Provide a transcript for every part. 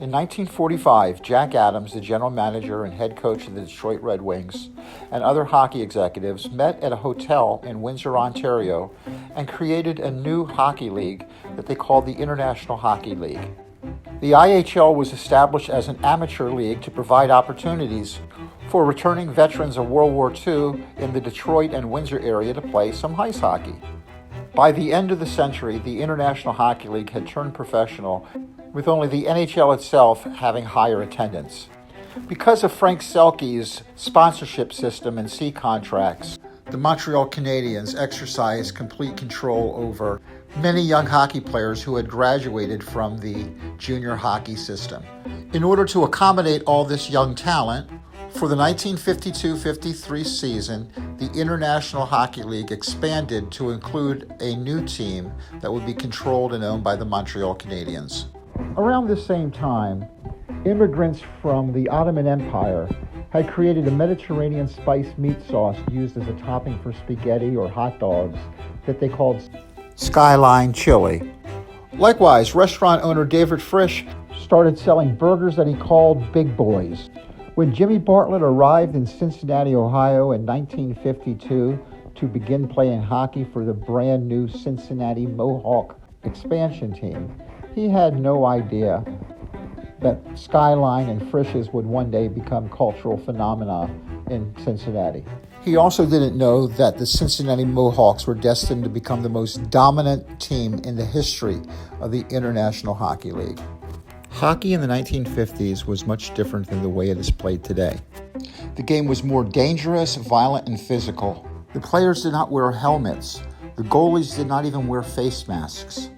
In 1945, Jack Adams, the general manager and head coach of the Detroit Red Wings, and other hockey executives met at a hotel in Windsor, Ontario, and created a new hockey league that they called the International Hockey League. The IHL was established as an amateur league to provide opportunities for returning veterans of World War II in the Detroit and Windsor area to play some ice hockey. By the end of the century, the International Hockey League had turned professional, with only the NHL itself having higher attendance. Because of Frank Selke's sponsorship system and C contracts, the Montreal Canadiens exercised complete control over many young hockey players who had graduated from the junior hockey system. In order to accommodate all this young talent, for the 1952-53 season, the International Hockey League expanded to include a new team that would be controlled and owned by the Montreal Canadiens. Around this same time, immigrants from the Ottoman Empire had created a Mediterranean spiced meat sauce used as a topping for spaghetti or hot dogs that they called Skyline Chili. Likewise, restaurant owner David Frisch started selling burgers that he called Big Boys. When Jimmy Bartlett arrived in Cincinnati, Ohio in 1952 to begin playing hockey for the brand new Cincinnati Mohawk expansion team, he had no idea that Skyline and Frisch's would one day become cultural phenomena in Cincinnati. He also didn't know that the Cincinnati Mohawks were destined to become the most dominant team in the history of the International Hockey League. Hockey in the 1950s was much different than the way it is played today. The game was more dangerous, violent, and physical. The players did not wear helmets. The goalies did not even wear face masks.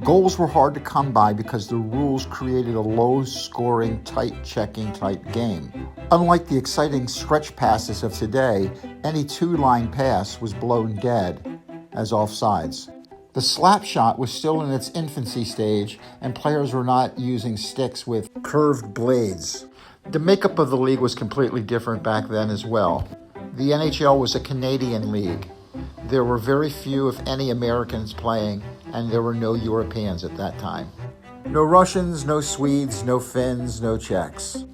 Goals were hard to come by because the rules created a low-scoring, tight-checking type game. Unlike the exciting stretch passes of today, any two-line pass was blown dead as offsides. The slap shot was still in its infancy stage, and players were not using sticks with curved blades. The makeup of the league was completely different back then as well. The NHL was a Canadian league. There were very few, if any, Americans playing, and there were no Europeans at that time. No Russians, no Swedes, no Finns, no Czechs.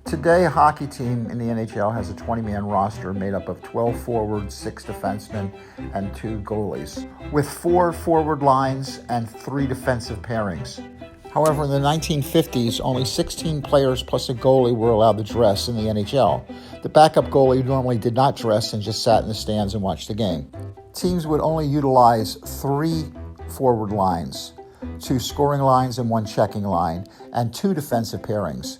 Today, a hockey team in the NHL has a 20-man roster made up of 12 forwards, 6 defensemen, and 2 goalies, with 4 forward lines and 3 defensive pairings. However, in the 1950s, only 16 players plus a goalie were allowed to dress in the NHL. The backup goalie normally did not dress and just sat in the stands and watched the game. Teams would only utilize 3 forward lines, 2 scoring lines and 1 checking line, and 2 defensive pairings,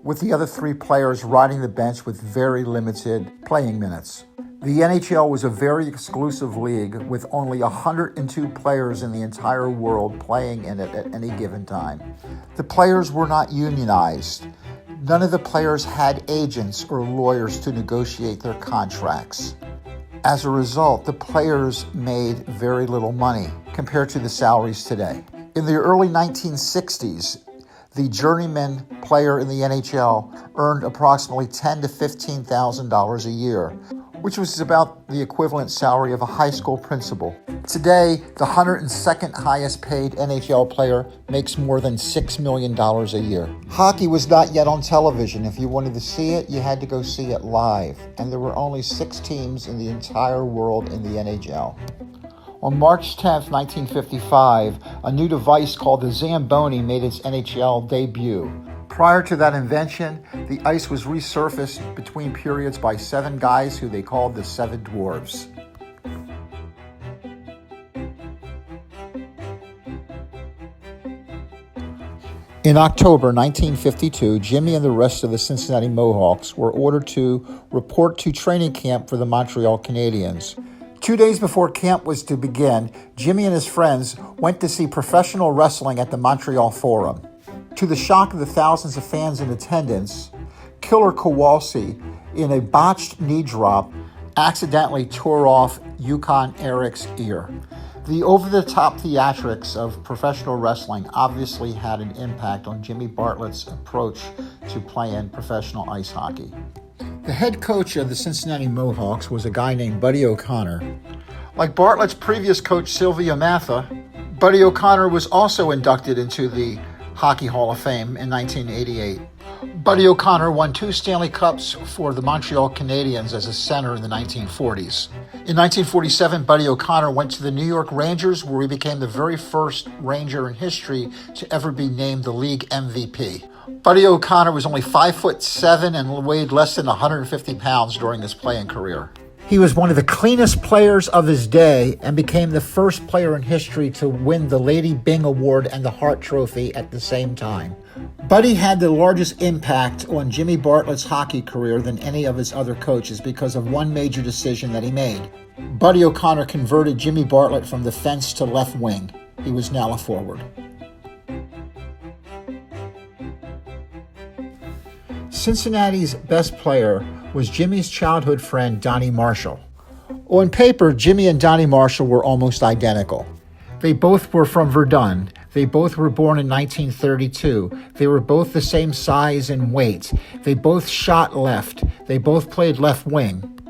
with the other 3 players riding the bench with very limited playing minutes. The NHL was a very exclusive league with only 102 players in the entire world playing in it at any given time. The players were not unionized. None of the players had agents or lawyers to negotiate their contracts. As a result, the players made very little money compared to the salaries today. In the early 1960s, the journeyman player in the NHL earned approximately $10,000 to $15,000 a year, which was about the equivalent salary of a high school principal. Today, the 102nd highest paid NHL player makes more than $6 million a year. Hockey was not yet on television. If you wanted to see it, you had to go see it live. And there were only 6 teams in the entire world in the NHL. On March 10, 1955, a new device called the Zamboni made its NHL debut. Prior to that invention, the ice was resurfaced between periods by 7 guys who they called the 7 Dwarves. In October 1952, Jimmy and the rest of the Cincinnati Mohawks were ordered to report to training camp for the Montreal Canadiens. 2 days before camp was to begin, Jimmy and his friends went to see professional wrestling at the Montreal Forum. To the shock of the thousands of fans in attendance, Killer Kowalski, in a botched knee drop, accidentally tore off Yukon Eric's ear. The over-the-top theatrics of professional wrestling obviously had an impact on Jimmy Bartlett's approach to playing professional ice hockey. The head coach of the Cincinnati Mohawks was a guy named Buddy O'Connor. Like Bartlett's previous coach, Sylvia Matha, Buddy O'Connor was also inducted into the Hockey Hall of Fame in 1988. Buddy O'Connor won 2 Stanley Cups for the Montreal Canadiens as a center in the 1940s. In 1947, Buddy O'Connor went to the New York Rangers, where he became the very first Ranger in history to ever be named the league MVP. Buddy O'Connor was only 5'7" and weighed less than 150 pounds during his playing career. He was one of the cleanest players of his day and became the first player in history to win the Lady Byng Award and the Hart Trophy at the same time. Buddy had the largest impact on Jimmy Bartlett's hockey career than any of his other coaches because of one major decision that he made. Buddy O'Connor converted Jimmy Bartlett from defense to left wing. He was now a forward. Cincinnati's best player was Jimmy's childhood friend, Donnie Marshall. On paper, Jimmy and Donnie Marshall were almost identical. They both were from Verdun. They both were born in 1932. They were both the same size and weight. They both shot left. They both played left wing.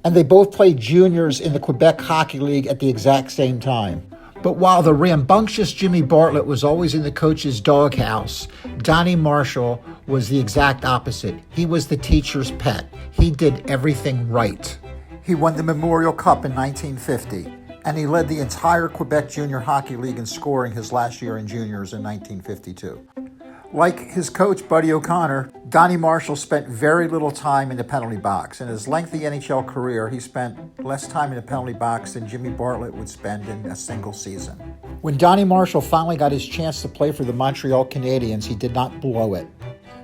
And they both played juniors in the Quebec Hockey League at the exact same time. But while the rambunctious Jimmy Bartlett was always in the coach's doghouse, Donnie Marshall was the exact opposite. He was the teacher's pet. He did everything right. He won the Memorial Cup in 1950, and he led the entire Quebec Junior Hockey League in scoring his last year in juniors in 1952. Like his coach, Buddy O'Connor, Donnie Marshall spent very little time in the penalty box. In his lengthy NHL career, he spent less time in the penalty box than Jimmy Bartlett would spend in a single season. When Donnie Marshall finally got his chance to play for the Montreal Canadiens, he did not blow it.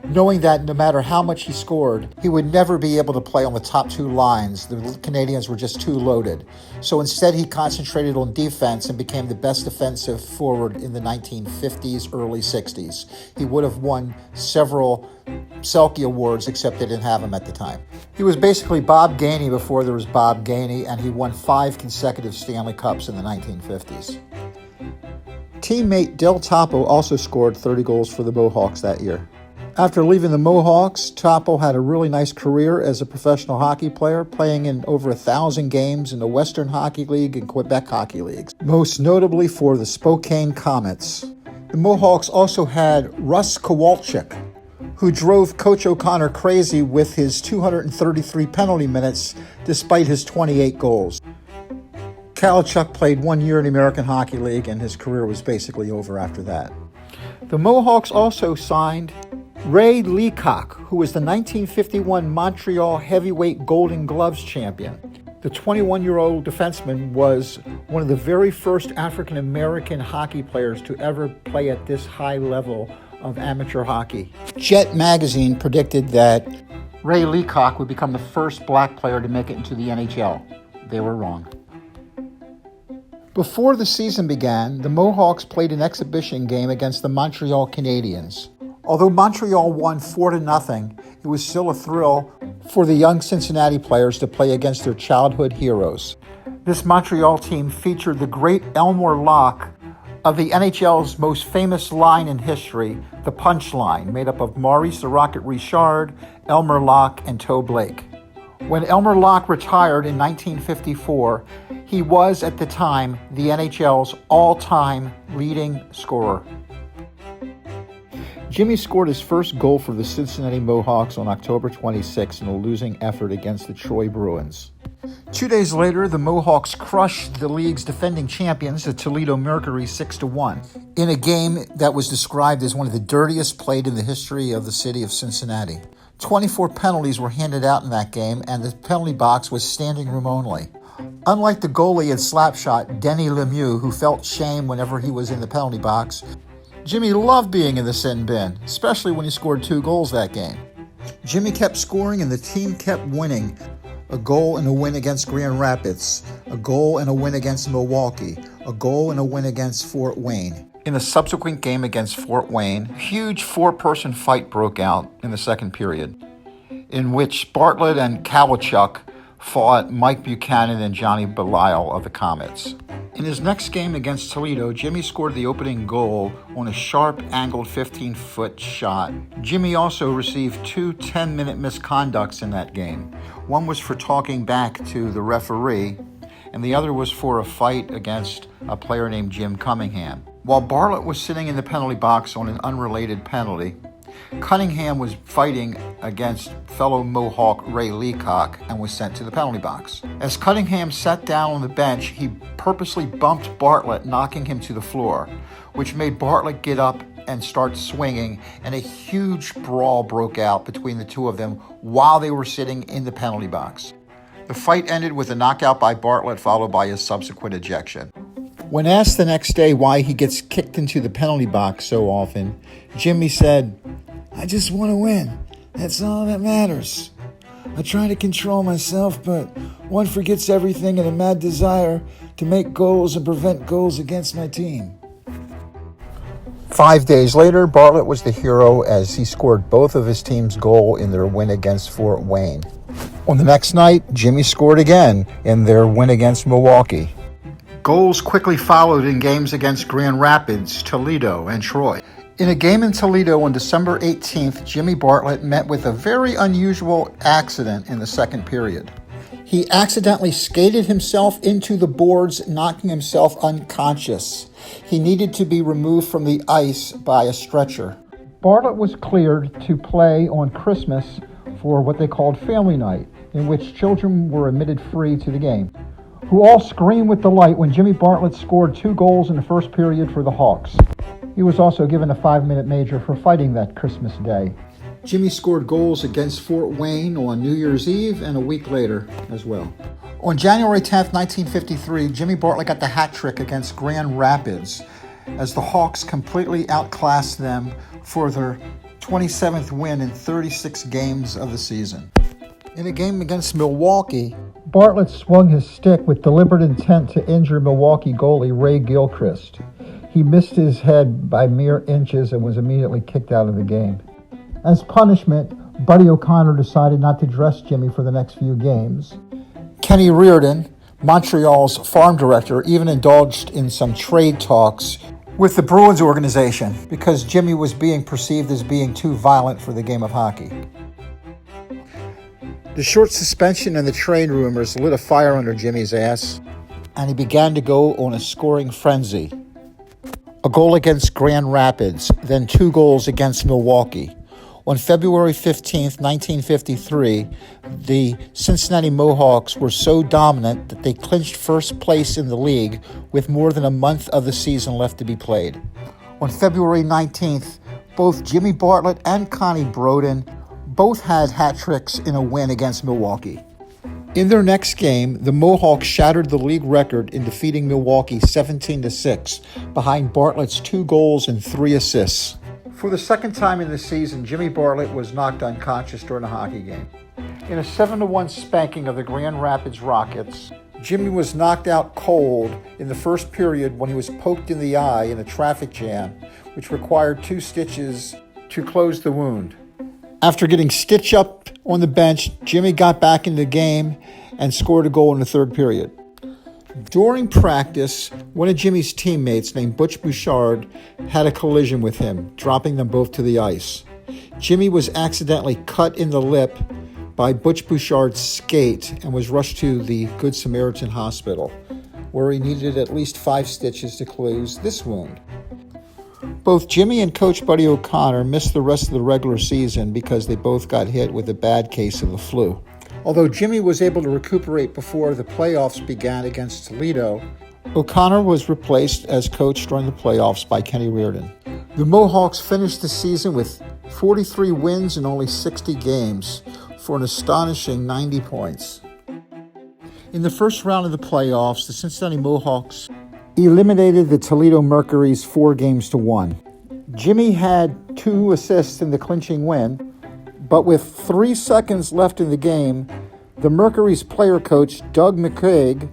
Knowing that no matter how much he scored, he would never be able to play on the top 2 lines. The Canadiens were just too loaded. So instead, he concentrated on defense and became the best defensive forward in the 1950s, early 60s. He would have won several Selke Awards, except they didn't have him at the time. He was basically Bob Gainey before there was Bob Gainey, and he won 5 consecutive Stanley Cups in the 1950s. Teammate Del Topo also scored 30 goals for the Mohawks that year. After leaving the Mohawks, Topo had a really nice career as a professional hockey player, playing in over 1,000 games in the Western Hockey League and Quebec Hockey Leagues, most notably for the Spokane Comets. The Mohawks also had Russ Kowalczyk, who drove Coach O'Connor crazy with his 233 penalty minutes despite his 28 goals. Kowalczyk played 1 year in the American Hockey League, and his career was basically over after that. The Mohawks also signed Ray Leacock, who was the 1951 Montreal Heavyweight Golden Gloves champion. The 21-year-old defenseman was one of the very first African-American hockey players to ever play at this high level of amateur hockey. Jet magazine predicted that Ray Leacock would become the first black player to make it into the NHL. They were wrong. Before the season began, the Mohawks played an exhibition game against the Montreal Canadiens. Although Montreal won 4-0, it was still a thrill for the young Cincinnati players to play against their childhood heroes. This Montreal team featured the great Elmer Locke of the NHL's most famous line in history, the Punch Line, made up of Maurice the Rocket Richard, Elmer Locke, and Toe Blake. When Elmer Locke retired in 1954, he was at the time the NHL's all-time leading scorer. Jimmy scored his first goal for the Cincinnati Mohawks on October 26 in a losing effort against the Troy Bruins. 2 days later, the Mohawks crushed the league's defending champions, the Toledo Mercury, 6-1, in a game that was described as one of the dirtiest played in the history of the city of Cincinnati. 24 penalties were handed out in that game, and the penalty box was standing room only. Unlike the goalie and slapshot, Denny Lemieux, who felt shame whenever he was in the penalty box, Jimmy loved being in the sin bin, especially when he scored 2 goals that game. Jimmy kept scoring and the team kept winning. A goal and a win against Grand Rapids, a goal and a win against Milwaukee, a goal and a win against Fort Wayne. In the subsequent game against Fort Wayne, a huge 4-person fight broke out in the second period, in which Bartlett and Kowalczyk fought Mike Buchanan and Johnny Belial of the Comets. In his next game against Toledo, Jimmy scored the opening goal on a sharp, angled 15-foot shot. Jimmy also received 2 10-minute misconducts in that game. One was for talking back to the referee, and the other was for a fight against a player named Jim Cunningham. While Bartlett was sitting in the penalty box on an unrelated penalty, Cunningham was fighting against fellow Mohawk Ray Leacock and was sent to the penalty box. As Cunningham sat down on the bench, he purposely bumped Bartlett, knocking him to the floor, which made Bartlett get up and start swinging, and a huge brawl broke out between the two of them while they were sitting in the penalty box. The fight ended with a knockout by Bartlett, followed by his subsequent ejection. When asked the next day why he gets kicked into the penalty box so often, Jimmy said, "I just want to win. That's all that matters. I try to control myself, but one forgets everything in a mad desire to make goals and prevent goals against my team." 5 days later, Bartlett was the hero as he scored both of his team's goal in their win against Fort Wayne. On the next night, Jimmy scored again in their win against Milwaukee. Goals quickly followed in games against Grand Rapids, Toledo, and Troy. In a game in Toledo on December 18th, Jimmy Bartlett met with a very unusual accident in the second period. He accidentally skated himself into the boards, knocking himself unconscious. He needed to be removed from the ice by a stretcher. Bartlett was cleared to play on Christmas for what they called Family Night, in which children were admitted free to the game, who all screamed with delight when Jimmy Bartlett scored 2 goals in the first period for the Hawks. He was also given a 5-minute major for fighting that Christmas day. Jimmy scored goals against Fort Wayne on New Year's Eve and a week later as well. On January 10th, 1953, Jimmy Bartlett got the hat trick against Grand Rapids as the Hawks completely outclassed them for their 27th win in 36 games of the season. In a game against Milwaukee, Bartlett swung his stick with deliberate intent to injure Milwaukee goalie Ray Gilchrist. He missed his head by mere inches and was immediately kicked out of the game. As punishment, Buddy O'Connor decided not to dress Jimmy for the next few games. Kenny Reardon, Montreal's farm director, even indulged in some trade talks with the Bruins organization because Jimmy was being perceived as being too violent for the game of hockey. The short suspension and the trade rumors lit a fire under Jimmy's ass, and he began to go on a scoring frenzy. A goal against Grand Rapids, then 2 goals against Milwaukee. On February 15th, 1953, the Cincinnati Mohawks were so dominant that they clinched first place in the league with more than a month of the season left to be played. On February 19th, both Jimmy Bartlett and Connie Broden both had hat tricks in a win against Milwaukee. In their next game, the Mohawks shattered the league record in defeating Milwaukee 17-6 behind Bartlett's 2 goals and 3 assists. For the second time in the season, Jimmy Bartlett was knocked unconscious during a hockey game. In a 7-1 spanking of the Grand Rapids Rockets, Jimmy was knocked out cold in the first period when he was poked in the eye in a traffic jam, which required 2 stitches to close the wound. After getting stitched up on the bench, Jimmy got back in the game and scored a goal in the third period. During practice, one of Jimmy's teammates named Butch Bouchard had a collision with him, dropping them both to the ice. Jimmy was accidentally cut in the lip by Butch Bouchard's skate and was rushed to the Good Samaritan Hospital, where he needed at least 5 stitches to close this wound. Both Jimmy and Coach Buddy O'Connor missed the rest of the regular season because they both got hit with a bad case of the flu. Although Jimmy was able to recuperate before the playoffs began against Toledo, O'Connor was replaced as coach during the playoffs by Kenny Reardon. The Mohawks finished the season with 43 wins in only 60 games for an astonishing 90 points. In the first round of the playoffs, the Cincinnati Mohawks eliminated the Toledo Mercury's 4-1. Jimmy had 2 assists in the clinching win, but with 3 seconds left in the game, the Mercury's player coach, Doug McCaig,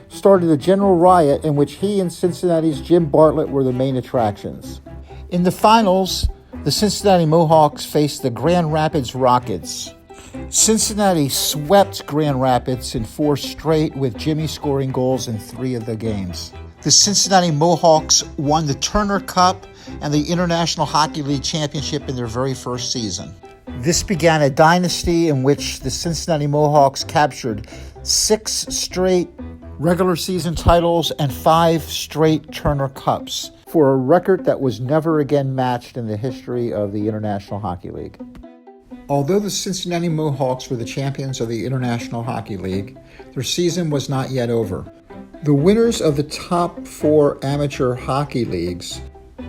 started a general riot in which he and Cincinnati's Jim Bartlett were the main attractions. In the finals, the Cincinnati Mohawks faced the Grand Rapids Rockets. Cincinnati swept Grand Rapids in 4 straight, with Jimmy scoring goals in 3 of the games. The Cincinnati Mohawks won the Turner Cup and the International Hockey League Championship in their very first season. This began a dynasty in which the Cincinnati Mohawks captured 6 straight regular season titles and 5 straight Turner Cups. for a record that was never again matched in the history of the International Hockey League. Although the Cincinnati Mohawks were the champions of the International Hockey League, their season was not yet over. The winners of the top 4 amateur hockey leagues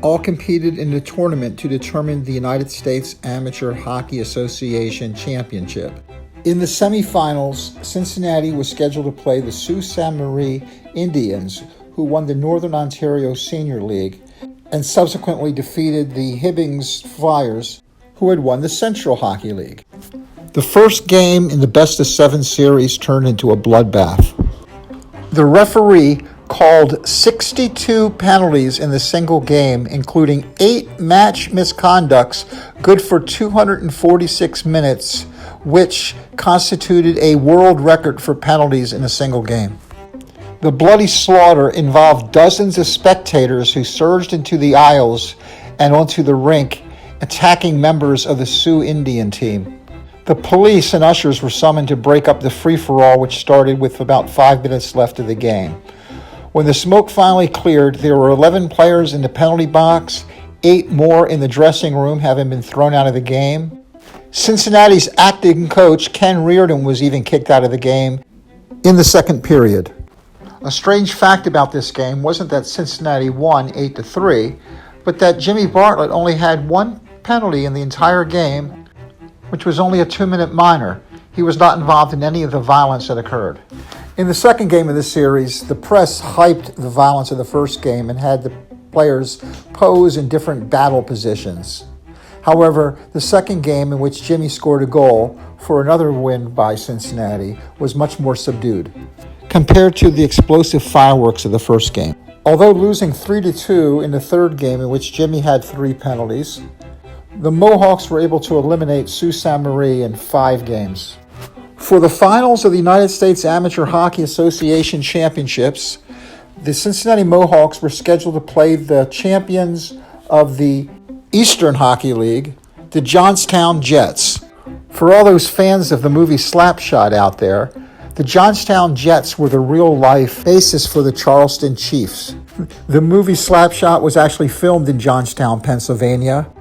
all competed in the tournament to determine the United States Amateur Hockey Association Championship. In the semifinals, Cincinnati was scheduled to play the Sault Ste. Marie Indians, who won the Northern Ontario Senior League, and subsequently defeated the Hibbings Flyers, who had won the Central Hockey League. The first game in the best-of-7 series turned into a bloodbath. The referee called 62 penalties in the single game, including 8 match misconducts, good for 246 minutes, which constituted a world record for penalties in a single game. The bloody slaughter involved dozens of spectators who surged into the aisles and onto the rink, attacking members of the Sioux Indian team. The police and ushers were summoned to break up the free-for-all, which started with about 5 minutes left of the game. When the smoke finally cleared, there were 11 players in the penalty box, 8 more in the dressing room, having been thrown out of the game. Cincinnati's acting coach, Ken Reardon, was even kicked out of the game in the second period. A strange fact about this game wasn't that Cincinnati won 8-3, but that Jimmy Bartlett only had 1 penalty in the entire game, which was only a 2-minute minor. He was not involved in any of the violence that occurred. In the second game of the series, the press hyped the violence of the first game and had the players pose in different battle positions. However, the second game, in which Jimmy scored a goal for another win by Cincinnati, was much more subdued compared to the explosive fireworks of the first game. Although losing 3-2 in the third game, in which Jimmy had 3 penalties, the Mohawks were able to eliminate Sault Ste. Marie in 5 games. For the finals of the United States Amateur Hockey Association Championships, the Cincinnati Mohawks were scheduled to play the champions of the Eastern Hockey League, the Johnstown Jets. For all those fans of the movie Slapshot out there, the Johnstown Jets were the real-life basis for the Charleston Chiefs. The movie Slapshot was actually filmed in Johnstown, Pennsylvania,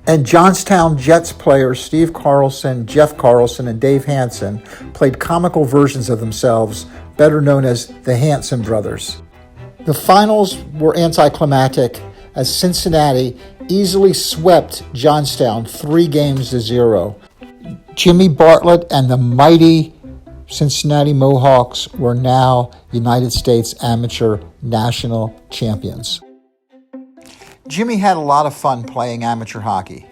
and Johnstown Jets players Steve Carlson, Jeff Carlson, and Dave Hansen played comical versions of themselves, better known as the Hanson Brothers. The finals were anticlimactic as Cincinnati easily swept Johnstown 3-0. Jimmy Bartlett and the mighty Cincinnati Mohawks were now United States Amateur National Champions. Jimmy had a lot of fun playing amateur hockey.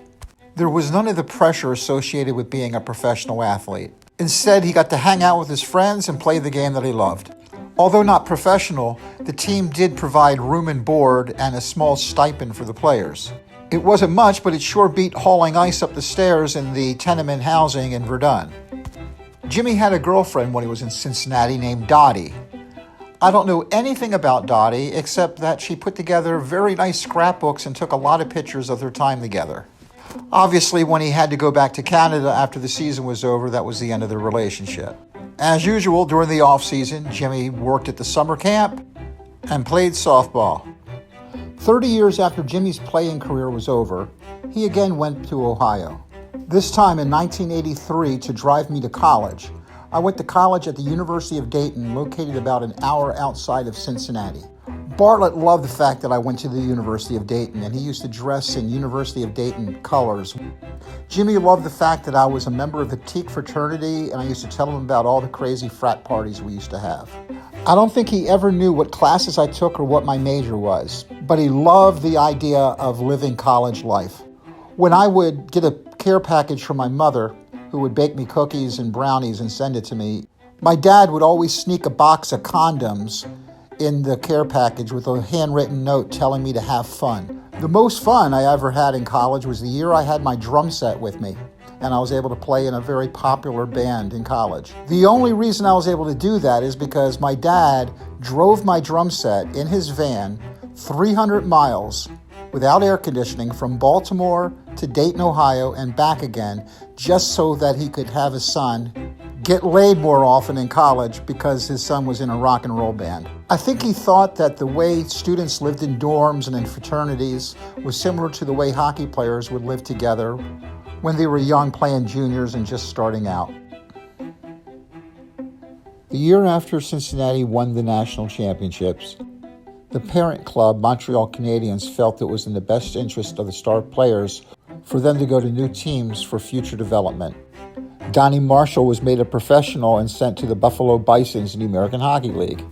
There was none of the pressure associated with being a professional athlete. Instead, he got to hang out with his friends and play the game that he loved. Although not professional, the team did provide room and board and a small stipend for the players. It wasn't much, but it sure beat hauling ice up the stairs in the tenement housing in Verdun. Jimmy had a girlfriend when he was in Cincinnati named Dottie. I don't know anything about Dottie except that she put together very nice scrapbooks and took a lot of pictures of their time together. Obviously, when he had to go back to Canada after the season was over, that was the end of their relationship. As usual, during the off-season, Jimmy worked at the summer camp and played softball. 30 years after Jimmy's playing career was over, he again went to Ohio. This time in 1983 to drive me to college. I went to college at the University of Dayton, located about an hour outside of Cincinnati. Bartlett loved the fact that I went to the University of Dayton, and he used to dress in University of Dayton colors. Jimmy loved the fact that I was a member of the Teak fraternity, and I used to tell him about all the crazy frat parties we used to have. I don't think he ever knew what classes I took or what my major was, but he loved the idea of living college life. When I would get a care package from my mother, who would bake me cookies and brownies and send it to me, my dad would always sneak a box of condoms in the care package with a handwritten note telling me to have fun. The most fun I ever had in college was the year I had my drum set with me, and I was able to play in a very popular band in college. The only reason I was able to do that is because my dad drove my drum set in his van 300 miles without air conditioning from Baltimore to Dayton, Ohio, and back again, just so that he could have his son get laid more often in college because his son was in a rock and roll band. I think he thought that the way students lived in dorms and in fraternities was similar to the way hockey players would live together when they were young, playing juniors and just starting out. The year after Cincinnati won the national championships, the parent club, Montreal Canadiens, felt it was in the best interest of the star players for them to go to new teams for future development. Donnie Marshall was made a professional and sent to the Buffalo Bisons in the American Hockey League.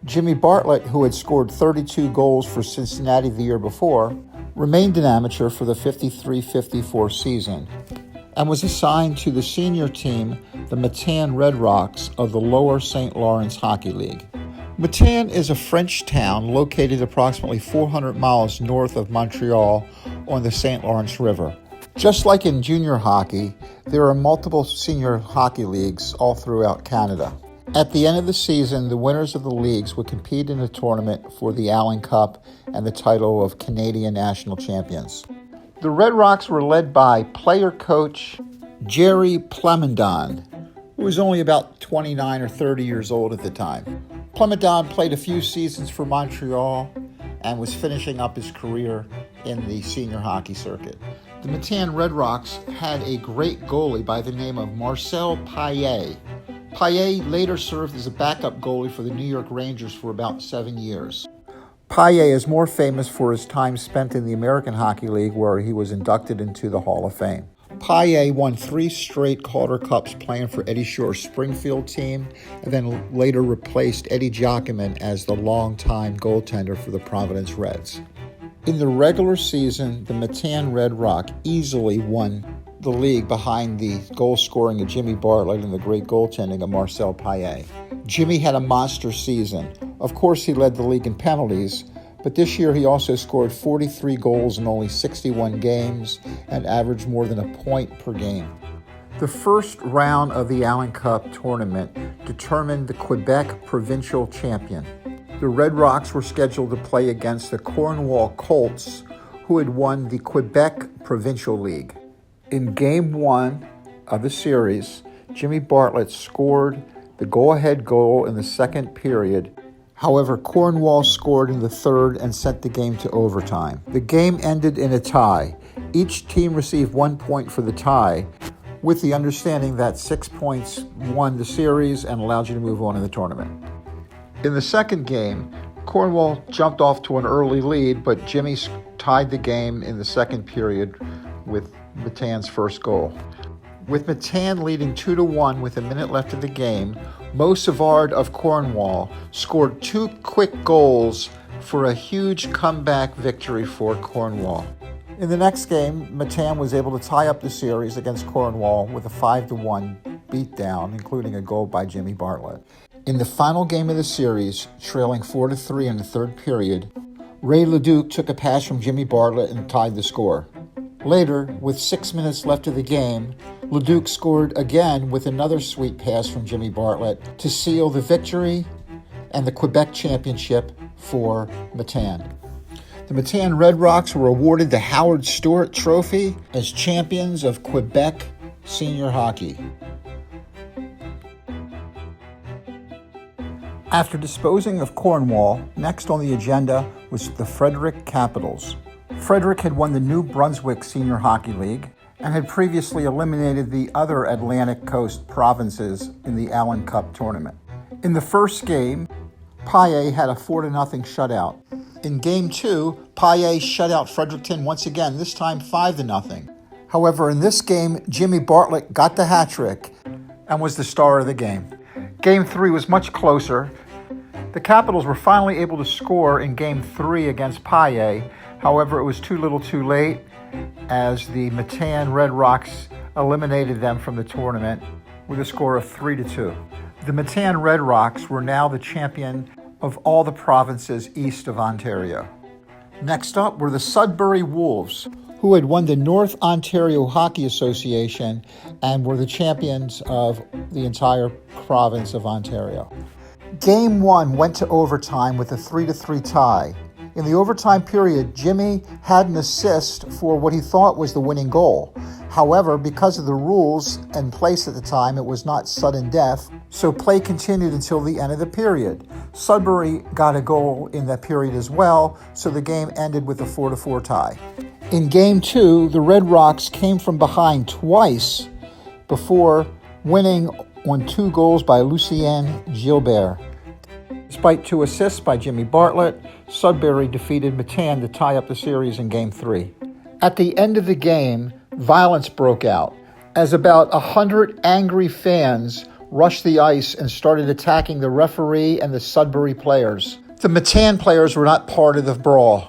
Jimmy Bartlett, who had scored 32 goals for Cincinnati the year before, remained an amateur for the 53-54 season and was assigned to the senior team, the Matan Red Rocks of the Lower St. Lawrence Hockey League. Matan is a French town located approximately 400 miles north of Montreal on the St. Lawrence River. Just like in junior hockey, there are multiple senior hockey leagues all throughout Canada. At the end of the season, the winners of the leagues would compete in a tournament for the Allen Cup and the title of Canadian National Champions. The Red Rocks were led by player-coach Jerry Plamondon, who was only about 29 or 30 years old at the time. Plamondon played a few seasons for Montreal and was finishing up his career in the senior hockey circuit. The Matan Red Rocks had a great goalie by the name of Marcel Paillet. Paillet later served as a backup goalie for the New York Rangers for about 7 years. Paillet is more famous for his time spent in the American Hockey League, where he was inducted into the Hall of Fame. Paillet won 3 straight Calder Cups playing for Eddie Shore's Springfield team, and then later replaced Eddie Giacomin as the longtime goaltender for the Providence Reds. In the regular season, the Matan Red Rock easily won the league behind the goal scoring of Jimmy Bartlett and the great goaltending of Marcel Paillet. Jimmy had a monster season. Of course, he led the league in penalties, but this year he also scored 43 goals in only 61 games and averaged more than a point per game. The first round of the Allen Cup tournament determined the Quebec provincial champion. The Red Rocks were scheduled to play against the Cornwall Colts, who had won the Quebec Provincial League. In Game 1 of the series, Jimmy Bartlett scored the go-ahead goal in the second period. However, Cornwall scored in the third and sent the game to overtime. The game ended in a tie. Each team received 1 point for the tie, with the understanding that 6 points won the series and allowed you to move on in the tournament. In the second game, Cornwall jumped off to an early lead, but Jimmy tied the game in the second period with Matan's first goal. With Matan leading 2-1 with a minute left of the game, Mo Savard of Cornwall scored 2 quick goals for a huge comeback victory for Cornwall. In the next game, Matan was able to tie up the series against Cornwall with a 5-1 beatdown, including a goal by Jimmy Bartlett. In the final game of the series, trailing 4-3 in the third period, Ray Leduc took a pass from Jimmy Bartlett and tied the score. Later, with 6 minutes left of the game, Leduc scored again with another sweet pass from Jimmy Bartlett to seal the victory and the Quebec championship for Matan. The Matan Red Rocks were awarded the Howard Stewart Trophy as champions of Quebec senior hockey. After disposing of Cornwall, next on the agenda was the Frederick Capitals. Frederick had won the New Brunswick Senior Hockey League and had previously eliminated the other Atlantic Coast provinces in the Allen Cup tournament. In the first game, Paillet had a 4-0 shutout. In Game 2, Paillet shut out Fredericton once again, this time 5-0. However, in this game, Jimmy Bartlett got the hat trick and was the star of the game. Game 3 was much closer. The Capitals were finally able to score in Game 3 against Paillet. However, it was too little too late, as the Matan Red Rocks eliminated them from the tournament with a score of 3-2. The Matan Red Rocks were now the champion of all the provinces east of Ontario. Next up were the Sudbury Wolves, who had won the North Ontario Hockey Association and were the champions of the entire province of Ontario. Game 1 went to overtime with a 3-3 tie. In the overtime period, Jimmy had an assist for what he thought was the winning goal. However, because of the rules in place at the time, it was not sudden death, so play continued until the end of the period. Sudbury got a goal in that period as well, so the game ended with a 4-4 tie. In Game 2, the Red Rocks came from behind twice before winning on 2 goals by Lucien Gilbert. Despite 2 assists by Jimmy Bartlett, Sudbury defeated Matane to tie up the series in Game 3. At the end of the game, violence broke out as about 100 angry fans rushed the ice and started attacking the referee and the Sudbury players. The Matane players were not part of the brawl.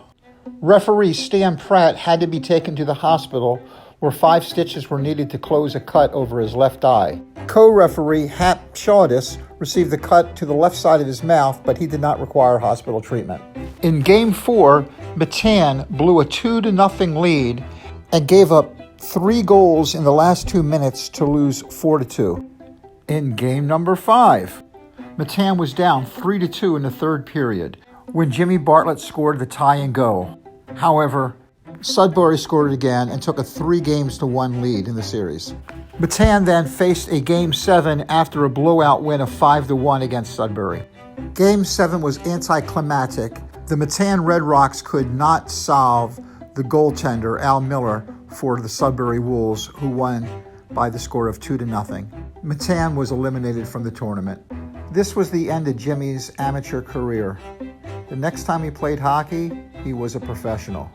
Referee Stan Pratt had to be taken to the hospital where 5 stitches were needed to close a cut over his left eye. Co-referee Hap Chaudis received the cut to the left side of his mouth, but he did not require hospital treatment. In Game 4, Matane blew a 2-0 lead and gave up 3 goals in the last 2 minutes to lose 4-2. In Game number 5, Matane was down 3-2 in the third period when Jimmy Bartlett scored the tie-in goal. However, Sudbury scored it again and took a 3-1 lead in the series. Matane then faced a Game 7 after a blowout win of 5-1 against Sudbury. Game 7 was anticlimactic. The Matan Red Rocks could not solve the goaltender, Al Miller, for the Sudbury Wolves, who won by the score of 2-0. Matane was eliminated from the tournament. This was the end of Jimmy's amateur career. The next time he played hockey, he was a professional.